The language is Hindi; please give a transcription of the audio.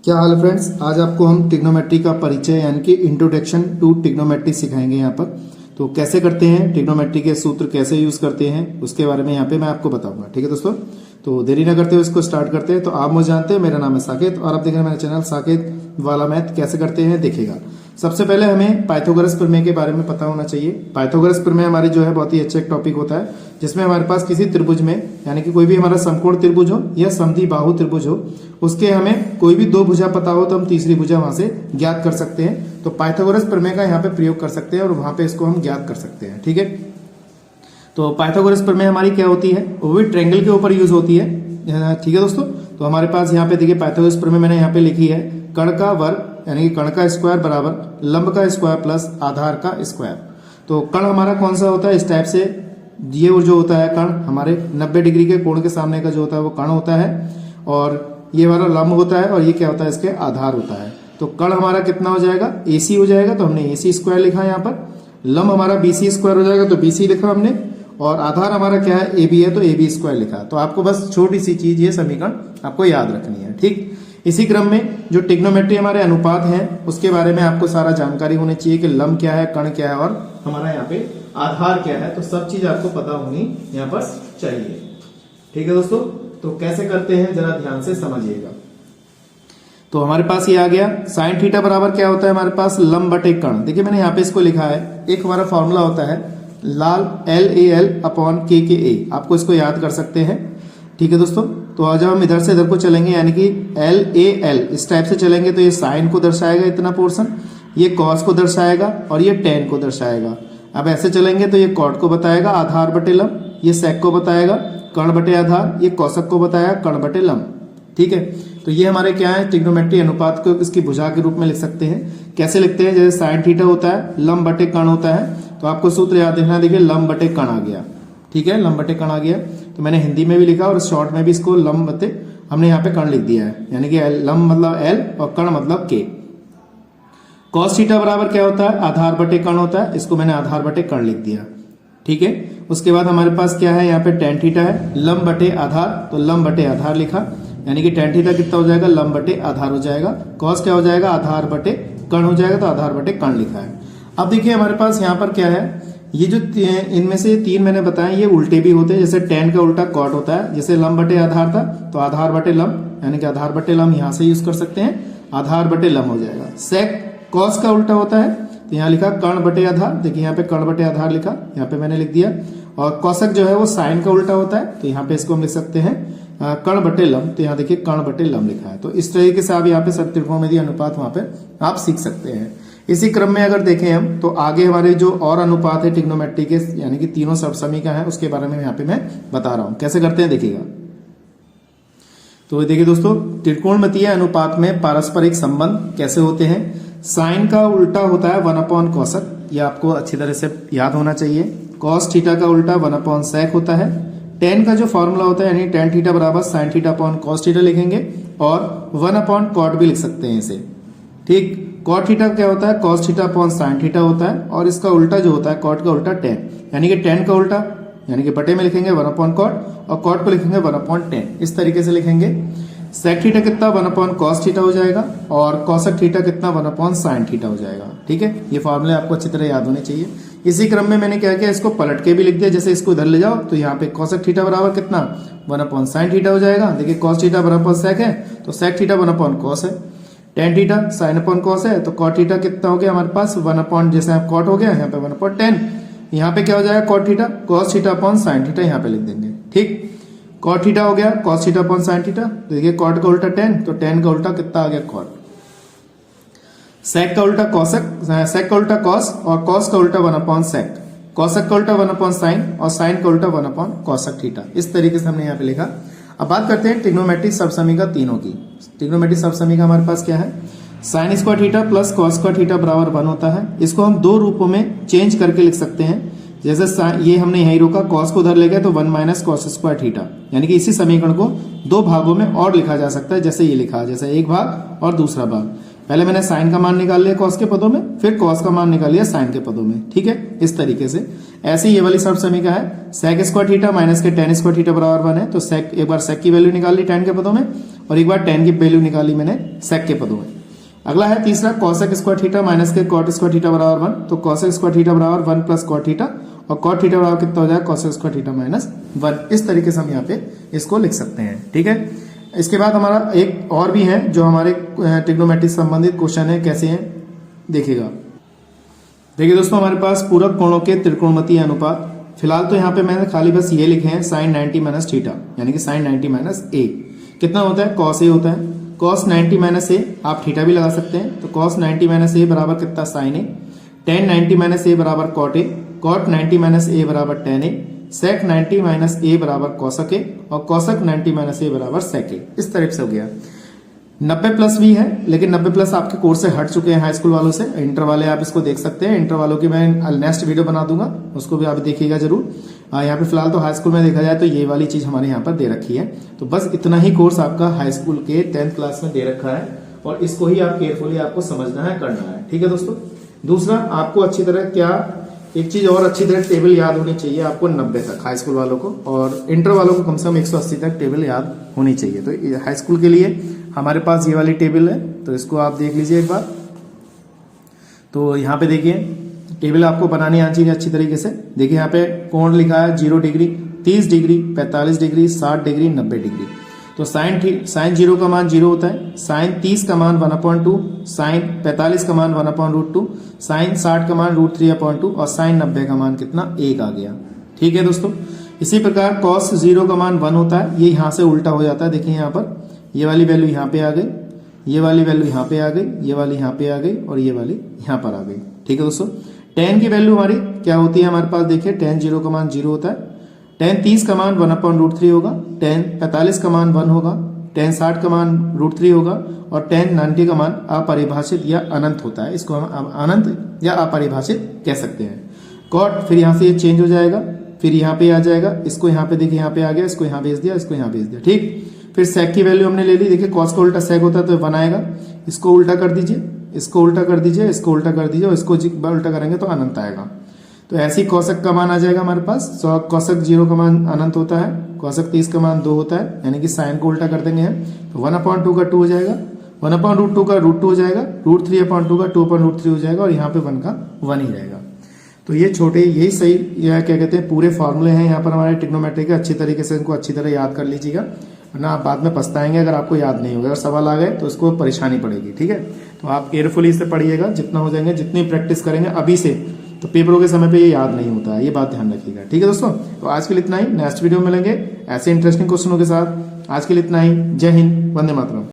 क्या हाल है फ्रेंड्स। आज आपको हम ट्रिग्नोमेट्री का परिचय यानी कि इंट्रोडक्शन टू ट्रिग्नोमेट्री सिखाएंगे। यहाँ पर तो कैसे करते हैं, ट्रिग्नोमेट्री के सूत्र कैसे यूज करते हैं, उसके बारे में यहाँ पे मैं आपको बताऊंगा। ठीक है दोस्तों, तो देरी ना करते हुए इसको स्टार्ट करते हैं। तो आप मुझे जानते हैं, मेरा नाम है साकेत और आप देख रहे हैं मेरा चैनल साकेत वाला मैथ। कैसे करते हैं देखिएगा। सबसे पहले हमें पाइथागोरस प्रमेय के बारे में पता होना चाहिए। पाइथागोरस प्रमेय हमारी जो है बहुत ही अच्छा एक टॉपिक होता है, जिसमें हमारे पास किसी त्रिभुज में यानी कि कोई भी हमारा समकोण त्रिभुज हो या समद्विबाहु त्रिभुज हो, उसके हमें कोई भी दो भुजा पता हो तो हम तीसरी भुजा वहां से ज्ञात कर सकते हैं। तो पाइथागोरस प्रमेय का यहाँ पे प्रयोग कर सकते हैं और वहां पे इसको हम ज्ञात कर सकते हैं। ठीक है, तो पाइथागोरस प्रमेय हमारी क्या होती है, वो भी ट्रायंगल के ऊपर यूज होती है। ठीक है दोस्तों, तो हमारे पास यहाँ पे देखिए पाइथागोरस प्रमेय मैंने यहाँ पे लिखी है, कर्ण का वर्ग यानी कि कर्ण का स्क्वायर बराबर लंब का स्क्वायर प्लस आधार का स्क्वायर। तो कर्ण हमारा कौन सा होता है, इस टाइप से ये जो होता है कर्ण हमारे 90 डिग्री के कोण के सामने का जो होता है वो कर्ण होता है, और ये हमारा लंब होता है और ये क्या होता है, इसके आधार होता है। तो कर्ण हमारा कितना हो जाएगा, AC हो जाएगा, तो हमने AC स्क्वायर लिखा है यहाँ पर। लंब हमारा BC स्क्वायर हो जाएगा, तो BC लिखा हमने, और आधार हमारा क्या है, AB है, तो AB स्क्वायर लिखा। तो आपको बस छोटी सी चीज ये समीकरण आपको याद रखनी है। ठीक, इसी क्रम में जो ट्रिग्नोमेट्री हमारे अनुपात हैं उसके बारे में आपको सारा जानकारी होनी चाहिए कि लंब क्या है, कर्ण क्या है और हमारा यहाँ पे आधार क्या है। तो सब चीज आपको पता होनी यहाँ पर चाहिए। ठीक है दोस्तों, तो कैसे करते हैं जरा ध्यान से समझिएगा। तो हमारे पास ये आ गया साइन थीटा बराबर क्या होता है, हमारे पास लंब बटे कर्ण। देखिए मैंने यहाँ पे इसको लिखा है, एक हमारा फॉर्मूला होता है लाल LAL अपॉन KKA, आपको इसको याद कर सकते हैं। ठीक है दोस्तों, तो आज हम इधर से इधर को चलेंगे यानी कि LAL इस टाइप से चलेंगे तो ये साइन को दर्शाएगा इतना पोर्शन, ये कॉस को दर्शाएगा और ये टेन को दर्शाएगा। अब ऐसे चलेंगे तो ये कॉट को बताएगा आधार बटे लंब, ये सेक को बताएगा कर्ण बटे आधार, ये कौशक को बताएगा कर्ण बटे लंब। ठीक है, तो ये हमारे क्या है, ट्रिग्नोमेट्री अनुपात को इसकी भुजा के रूप में लिख सकते हैं। कैसे लिखते हैं, जैसे साइन थीटा होता है लंब बटे कर्ण होता है, तो आपको सूत्र याद रखना। देखिए लंब बटे कर्ण आ गया। ठीक है, लंब बटे कर्ण आ गया, तो मैंने हिंदी में भी लिखा और शॉर्ट में भी इसको लंब बटे हमने यहाँ पे कर्ण लिख दिया है, यानी कि लंब मतलब L और कर्ण मतलब K। कॉस थीटा बराबर क्या होता है, आधार बटे कर्ण होता है, इसको मैंने आधार बटे कर्ण लिख दिया। ठीक है, उसके बाद हमारे पास क्या है, यहाँ पे टेन थीटा है लंब बटे आधार, तो लंब बटे आधार लिखा, यानी कि टेन थीटा कितना हो जाएगा, लंब बटे आधार हो जाएगा। कॉस क्या हो जाएगा, आधार बटे कर्ण हो जाएगा, तो आधार बटे कर्ण लिखा है। अब देखिए हमारे पास यहाँ पर क्या है, ये जो इनमें से तीन मैंने बताया ये उल्टे भी होते हैं। जैसे टेन का उल्टा कॉट होता है, जैसे लंब बटे आधार था तो आधार बटे लंब, यानी कि आधार बटे लंब यहाँ से यूज कर सकते हैं, आधार बटे लंब हो जाएगा। सेक कॉस का उल्टा होता है, तो यहाँ लिखा कर्ण बटे आधार, देखिए यहाँ पे कर्ण बटे आधार लिखा, यहाँ पे मैंने लिख दिया। और कौशक जो है वो साइन का उल्टा होता है, तो यहाँ पे इसको हम लिख सकते हैं कर्ण बटे लंब, तो यहाँ देखिए कर्ण बटे लंब लिखा है। तो इस तरीके से आप यहाँ पे सब त्रिकोणमितीय अनुपात वहां पे आप सीख सकते हैं। इसी क्रम में अगर देखें हम तो आगे हमारे जो और अनुपात है ट्रिग्नोमेट्री के, यानी कि तीनों समीकरण है, उसके बारे में यहाँ पे मैं बता रहा हूं कैसे करते हैं देखिएगा। तो देखिए दोस्तों, त्रिकोणमितीय अनुपात में पारस्परिक संबंध कैसे होते हैं। साइन का उल्टा होता है 1 कौशक, ये आपको अच्छी तरह से याद होना चाहिए। कॉस थीटा का उल्टा 1 सेक होता है। टेन का जो फॉर्मूला होता है यानी टेन थीटा बराबर sine theta upon cos theta लिखेंगे, और 1 कॉट भी लिख सकते हैं इसे। ठीक, कॉट थीटा क्या होता है, cos theta upon sine theta होता है, और इसका उल्टा जो होता है कॉट का उल्टा टेन, यानी कि टेन का उल्टा यानी कि बटे में लिखेंगे 1 कॉट और कॉट को लिखेंगे 1/10, इस तरीके से लिखेंगे। सेक थीटा कितना 1 कॉस थीटा हो जाएगा, और कॉसक थीटा कितना 1 साइन थीटा हो जाएगा। ठीक है, ये फॉर्मूले आपको अच्छी तरह याद होने चाहिए। इसी क्रम में मैंने क्या किया, इसको पलट के भी लिख दिया। जैसे इसको इधर ले जाओ तो यहाँ पे कॉसक थीटा बराबर कितना 1 साइन थीटा हो जाएगा। देखिए कॉस थीटा 1 सेक है, तो सेक थीटा 1 कॉस है। Tan theta sine upon cos है, तो कॉट थीटा कितना हो गया हमारे पास 1 जैसे आप कॉट हो गया यहाँ पे 1/10। यहाँ पे क्या हो जाएगा, cot theta cos theta upon sine theta यहाँ पे लिख देंगे। ठीक, कॉट थीटा हो गया cos theta upon sine theta, तो देखिए कॉट का उल्टा टेन, तो टेन का उल्टा कितना आ गया कॉट। सेक का उल्टा कॉसक, सेक का उल्टा कॉस, और कॉस का उल्टा 1 सेक, कॉसक का उल्टा 1 साइन, और साइन का उल्टा 1 कॉसक थीटा। इस तरीके से हमने यहाँ पे लिखा। अब बात करते हैं ट्रिग्नोमेट्रिक सबसमीकरण तीनों की। ट्रिग्नोमेट्रिक सबसमीकरण हमारे पास क्या है, sine square theta plus cos square theta बराबर 1 होता है। इसको हम दो रूपों में चेंज करके लिख सकते हैं। जैसे ये हमने यही रोका, कॉस को उधर ले गए तो 1 - कॉस स्क्वायर थीटा, यानी कि इसी समीकरण को दो भागों में और लिखा जा सकता है। जैसे ये लिखा, जैसे एक भाग और दूसरा भाग। पहले मैंने साइन का मान निकाल लिया कॉस के पदों में, फिर कॉस का मान निकाल लिया साइन के पदों में। ठीक है, इस तरीके से। ऐसे ये वाली सब समीकरण है, सेक स्क्वायर थीटा माइनस के टेन स्क्वायर थीटा बराबर 1 है, तो सेक एक बार सेक की वैल्यू निकाल ली टेन के पदों में, और एक बार tan की वैल्यू निकाली मैंने sec के पदों में। अगला है तीसरा cosec स्क्वायर थीटा माइनस के cot स्क्वायर थीटा बराबर 1, तो cosec स्क्वायर थीटा बराबर 1 प्लस cot थीटा और cot थीटा बराबर कितना हो जाएगा cosec स्क्वायर थीटा माइनस 1। इस तरीके से हम यहाँ पे इसको लिख सकते हैं, ठीक है। इसके बाद हमारा एक और भी है जो हमारे ट्रिग्नोमेट्री संबंधित क्वेश्चन है, कैसे है देखिएगा। देखिए दोस्तों, हमारे पास पूरक कोणों के त्रिकोणमितीय अनुपात, फिलहाल तो यहाँ पे मैंने खाली बस ये लिखे हैं sin 90 माइनस थीटा, यानी कि sin 90 माइनस a कितना होता है cos a होता है। cos 90 माइनस a आप थीटा भी लगा सकते हैं, तो cos 90 माइनस a बराबर कितना sin a, tan 90 minus a बराबर cot a, cot 90 minus a बराबर tan a, sec 90 minus a बराबर cosec a और cosec 90 माइनस a बराबर sec a। इस तरह से हो गया। 90 प्लस भी है, लेकिन 90 प्लस आपके कोर्स से हट चुके हैं हाई स्कूल वालों से। इंटर वाले आप इसको देख सकते हैं, इंटर वालों की मैं नेक्स्ट वीडियो बना दूंगा, उसको भी आप देखिएगा जरूर। यहाँ पे फिलहाल तो हाई स्कूल में देखा जाए तो ये वाली चीज हमारे यहाँ पर दे रखी है। तो बस इतना ही कोर्स आपका हाई स्कूल के 10th क्लास में दे रखा है और इसको ही आप केयरफुली आपको समझना है, करना है, ठीक है दोस्तों। दूसरा, आपको अच्छी तरह क्या एक चीज और अच्छी तरह टेबल याद होनी चाहिए आपको 90 तक हाई स्कूल वालों को, और इंटर वालों को कम से कम 180 तक टेबल याद होनी चाहिए। तो हाई स्कूल के लिए हमारे पास ये वाली टेबल है, तो इसको आप देख लीजिए एक बार। तो यहाँ पे देखिए टेबल आपको बनानी आनी चाहिए अच्छी तरीके से। देखिए यहाँ पे कोण लिखा है 0 degree, 30 degree, 45 degree, 60 degree, 90 degree. तो साइन 0 का मान 0 होता है, साइन 30 का मान 1/2, साइन 45 का मान 1/√2, साइन 60 का मान √3/2 और साइन 90 का मान कितना 1 आ गया, ठीक है दोस्तों। इसी प्रकार cos 0 का मान 1 होता है, ये यहाँ से उल्टा हो जाता है। देखिए यहाँ पर ये वाली वैल्यू यहाँ पे आ गई, ये वाली वैल्यू यहाँ पे आ गई, ये वाली यहाँ पे आ गई और ये वाली यहाँ पर आ गई, ठीक है दोस्तों। tan की वैल्यू हमारी क्या होती है हमारे पास, देखिए tan 0 का मान 0 होता है, tan 30 का मान 1/√3 होगा, tan 45 का मान 1 होगा, tan 60 का मान √3 होगा और tan 90 का मान अपरिभाषित या अनंत होता है। इसको हम अनंत या अपरिभाषित कह सकते हैं। cot फिर यहाँ से ये चेंज हो जाएगा, फिर यहाँ पे आ जाएगा, इसको यहाँ पे देखिए यहाँ पे आ गया, इसको यहाँ भेज दिया, इसको यहाँ भेज दिया, ठीक। फिर sec की वैल्यू हमने ले ली, देखिए cos का उल्टा sec होता है तो 1 आएगा, इसको उल्टा कर दीजिए, इसको उल्टा कर दीजिए, इसको उल्टा कर दीजिए और इसको उल्टा करेंगे तो अनंत आएगा। तो ऐसे ही cosec का मान आ जाएगा हमारे पास। cosec 0 का मान अनंत होता है, cosec 30 का मान 2 होता है, यानी कि साइन को उल्टा कर देंगे हम, तो 1/2 का 2 हो जाएगा, 1/√2 का √2 हो जाएगा, √3/2 का 2/√3 हो जाएगा और यहाँ पे 1 का 1 ही रहेगा। तो ये छोटे यही सही या क्या कहते हैं पूरे फॉर्मूले हैं यहाँ पर हमारे ट्रिग्नोमेट्री के। अच्छी तरीके से इनको अच्छी तरह याद कर लीजिएगा, वरना आप बाद में पछताएंगे अगर आपको याद नहीं होगा। अगर सवाल आ गए तो उसको परेशानी पड़ेगी, ठीक है। तो आप केयरफुली इसे पढ़िएगा, जितना हो जाएंगे, जितनी प्रैक्टिस करेंगे अभी से, तो पेपरों के समय पे ये याद नहीं होता है, ये बात ध्यान रखिएगा, ठीक है दोस्तों। तो आज के लिए इतना ही, नेक्स्ट वीडियो में मिलेंगे ऐसे इंटरेस्टिंग क्वेश्चनों के साथ। आज के लिए इतना ही, जय हिंद, वंदे मातरम।